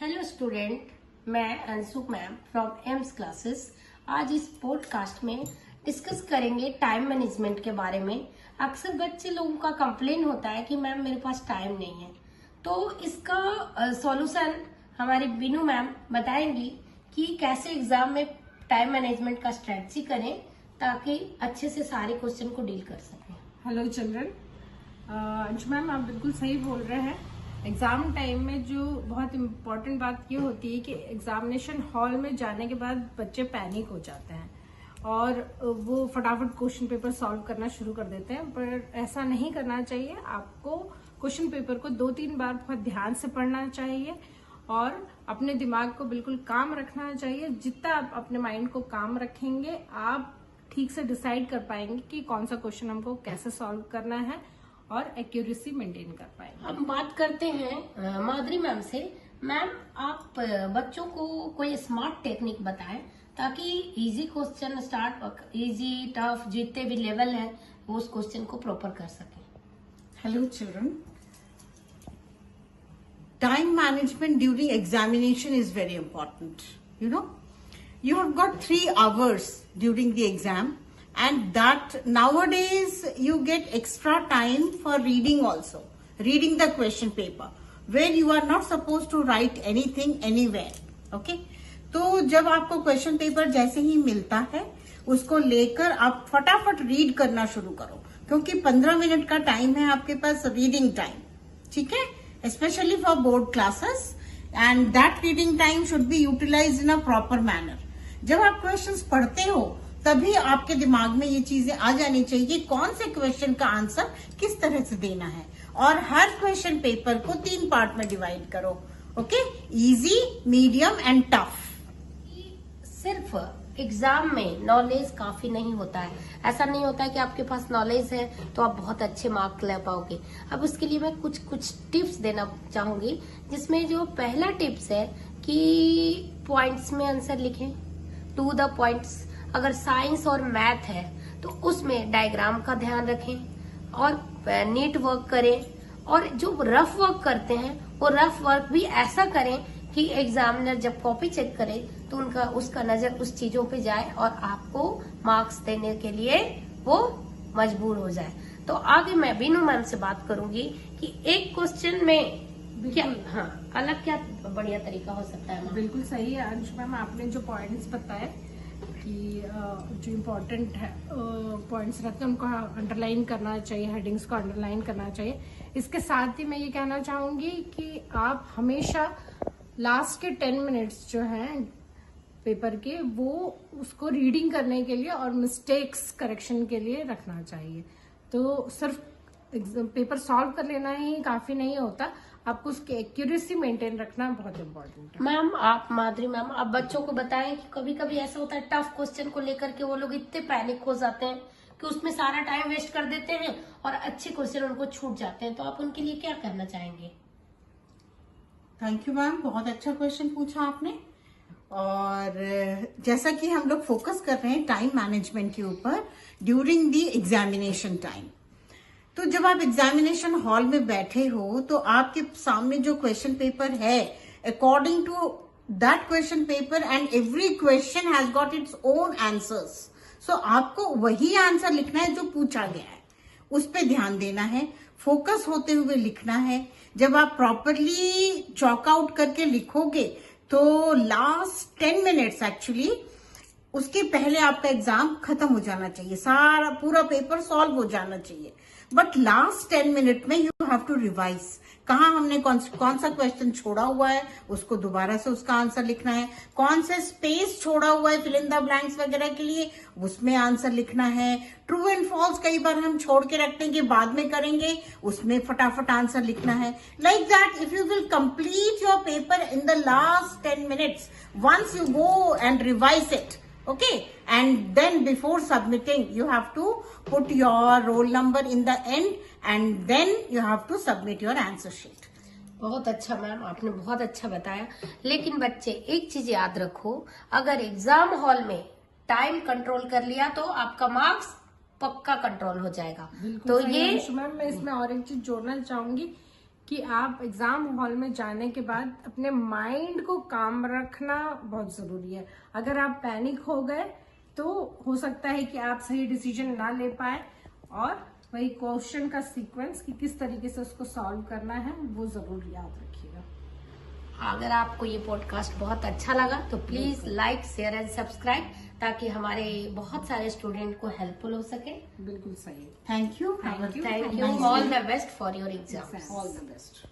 Hello student, मैं Anshu ma'am from AIIMS classes. आज इस पॉडकास्ट में डिस्कस करेंगे टाइम मैनेजमेंट के बारे में। अक्सर बच्चे लोगों का कंप्लेन होता है कि मैम मेरे पास टाइम नहीं है, तो इसका सॉल्यूशन हमारी बीनू मैम बताएंगी कि कैसे एग्जाम में टाइम मैनेजमेंट का स्ट्रेटजी करें ताकि अच्छे से सारे क्वेश्चन को डील कर सकें। हेलो चिल्ड्रन, अंशु मैम आप बिल्कुल सही बोल रहे हैं। एग्जाम टाइम में जो बहुत इम्पोर्टेंट बात ये होती है कि एग्जामिनेशन हॉल में जाने के बाद बच्चे पैनिक हो जाते हैं और वो फटाफट क्वेश्चन पेपर सॉल्व करना शुरू कर देते हैं, पर ऐसा नहीं करना चाहिए। आपको क्वेश्चन पेपर को 2-3 बार बहुत ध्यान से पढ़ना चाहिए और अपने दिमाग को बिल्कुल काम रखना चाहिए। जितना आप अपने माइंड को काम रखेंगे, आप ठीक से डिसाइड कर पाएंगे कि कौन सा क्वेश्चन हमको कैसे सॉल्व करना है और एक्यूरेसी मेंटेन कर पाएंगे। हम बात करते हैं माधुरी मैम से। मैम, आप बच्चों को कोई स्मार्ट टेक्निक बताएं ताकि easy question start, easy tough जितने भी लेवल है वो उस क्वेश्चन को प्रॉपर कर सकें। Hello children. Time management during examination is very important. You have got 3 hours during the exam, and that nowadays you get extra time for reading also. Reading the question paper, where you are not supposed to write anything anywhere. Okay? तो जब आपको question paper जैसे ही मिलता है, उसको लेकर आप फटाफट रीड करना शुरू करो, क्योंकि 15 मिनट का टाइम है आपके पास रीडिंग टाइम। ठीक है? Specially for board classes, and that reading time should be utilised in a proper manner. जब आप क्वेश्चंस पढ़ते हो तभी आपके दिमाग में ये चीजें आ जानी चाहिए, कौन से क्वेश्चन का आंसर किस तरह से देना है। और हर क्वेश्चन पेपर को 3 पार्ट में डिवाइड करो। Okay? Easy, medium and tough. सिर्फ एग्जाम में नॉलेज काफी नहीं होता है। ऐसा नहीं होता है कि आपके पास नॉलेज है तो आप बहुत अच्छे मार्क्स ले पाओगे। अब उसके लिए मैं कुछ टिप्स देना चाहूंगी, जिसमें जो पहला टिप्स है कि पॉइंट्स में आंसर लिखें, टू द पॉइंट्स। अगर साइंस और मैथ है तो उसमें डायग्राम का ध्यान रखें और नीट वर्क करें। और जो रफ वर्क करते हैं वो रफ वर्क भी ऐसा करें कि एग्जामिनर जब कॉपी चेक करे तो उसका नजर उस चीजों पे जाए और आपको मार्क्स देने के लिए वो मजबूर हो जाए। तो आगे मैं बीनू मैम से बात करूंगी कि एक क्वेश्चन में क्या अलग क्या बढ़िया तरीका हो सकता है। बिल्कुल सही है अंशु मैम, आपने जो पॉइंट्स बताए कि जो इम्पोर्टेंट है पॉइंट्स रखते हैं उनको अंडरलाइन करना चाहिए, हेडिंग्स को अंडरलाइन करना चाहिए। इसके साथ ही मैं ये कहना चाहूंगी कि आप हमेशा लास्ट के 10 मिनट्स जो हैं पेपर के, वो उसको रीडिंग करने के लिए और मिस्टेक्स करेक्शन के लिए रखना चाहिए। तो सिर्फ पेपर सॉल्व कर लेना ही काफी नहीं होता, आपको उसकी एक्यूरेसी मेंटेन रखना बहुत इम्पोर्टेंट है। मैम, आप माधुरी मैम, आप बच्चों को बताएं कि कभी कभी ऐसा होता है टफ क्वेश्चन को लेकर के वो लोग इतने पैनिक हो जाते हैं कि उसमें सारा टाइम वेस्ट कर देते हैं और अच्छे क्वेश्चन उनको छूट जाते हैं। तो आप उनके लिए क्या करना चाहेंगे? थैंक यू मैम, बहुत अच्छा क्वेश्चन पूछा आपने। और जैसा कि हम लोग फोकस कर रहे हैं टाइम मैनेजमेंट के ऊपर ड्यूरिंग द एग्जामिनेशन टाइम, तो जब आप एग्जामिनेशन हॉल में बैठे हो तो आपके सामने जो क्वेश्चन पेपर है, according to that question paper and every question has got its own answers. So आपको वही आंसर लिखना है जो पूछा गया है, उस पर ध्यान देना है, फोकस होते हुए लिखना है। जब आप प्रॉपरली चॉक आउट करके लिखोगे तो लास्ट 10 मिनट्स एक्चुअली उसके पहले आपका एग्जाम खत्म हो जाना चाहिए, सारा पूरा पेपर सॉल्व हो जाना चाहिए। बट लास्ट 10 मिनट में यू हैव टू रिवाइज, कहाँ हमने कौन सा क्वेश्चन छोड़ा हुआ है उसको दोबारा से उसका आंसर लिखना है, कौन से स्पेस छोड़ा हुआ है फिल इन द ब्लैंक्स वगैरह के लिए उसमें आंसर लिखना है। ट्रू एंड फॉल्स कई बार हम छोड़ के रखते हैं कि बाद में करेंगे, उसमें फटाफट आंसर लिखना है। Like that if you will complete your paper in the last 10 minutes, once you go and revise it, okay, and then before submitting you have to put your roll number in the end and then you have to submit your answer sheet. बहुत अच्छा ma'am, आपने बहुत अच्छा बताया। लेकिन बच्चे एक चीज याद रखो, अगर एग्जाम हॉल में टाइम कंट्रोल कर लिया तो आपका मार्क्स पक्का कंट्रोल हो जाएगा। तो ये मैम, मैं इसमें और एक चीज जोड़ना चाहूंगी कि आप एग्जाम हॉल में जाने के बाद अपने माइंड को काम रखना बहुत जरूरी है। अगर आप पैनिक हो गए तो हो सकता है कि आप सही डिसीजन ना ले पाए, और वही क्वेश्चन का सीक्वेंस कि किस तरीके से उसको सॉल्व करना है वो जरूर याद रखिएगा। अगर आपको ये पॉडकास्ट बहुत अच्छा लगा तो please like, share and subscribe, ताकि हमारे बहुत सारे स्टूडेंट को हेल्पफुल हो सके। बिल्कुल सही। Thank you. Thank you. All the best for your exam. All the best.